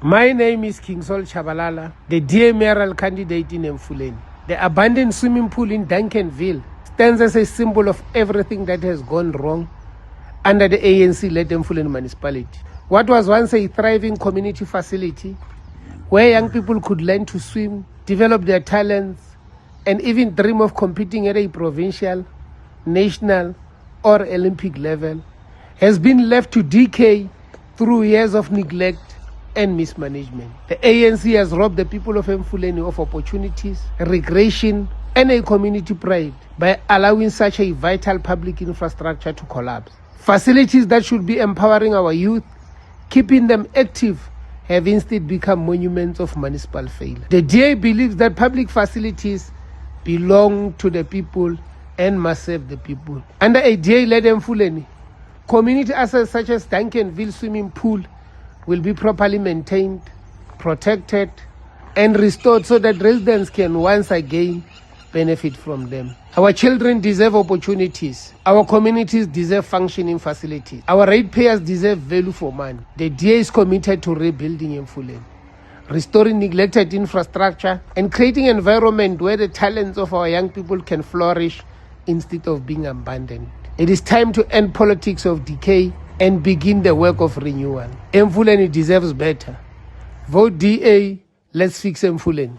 My name is King Sol Chabalala, the DA mayoral candidate in Emfuleni. The abandoned swimming pool in Duncanville stands as a symbol of everything that has gone wrong under the ANC-led Emfuleni municipality. What was once a thriving community facility where young people could learn to swim, develop their talents, and even dream of competing at a provincial, national, or Olympic level, has been left to decay through years of neglect and mismanagement. The ANC has robbed the people of Emfuleni of opportunities, recreation, and a community pride by allowing such a vital public infrastructure to collapse. Facilities that should be empowering our youth, keeping them active, have instead become monuments of municipal failure. The DA believes that public facilities belong to the people and must serve the people. Under a DA-led Emfuleni, community assets such as Duncanville swimming pool will be properly maintained, protected, and restored so that residents can once again benefit from them. Our children deserve opportunities. Our communities deserve functioning facilities. Our ratepayers deserve value for money. The DA is committed to rebuilding Emfuleni, restoring neglected infrastructure, and creating an environment where the talents of our young people can flourish instead of being abandoned. It is time to end politics of decay and begin the work of renewal. Emfuleni deserves better. Vote DA. Let's fix Emfuleni.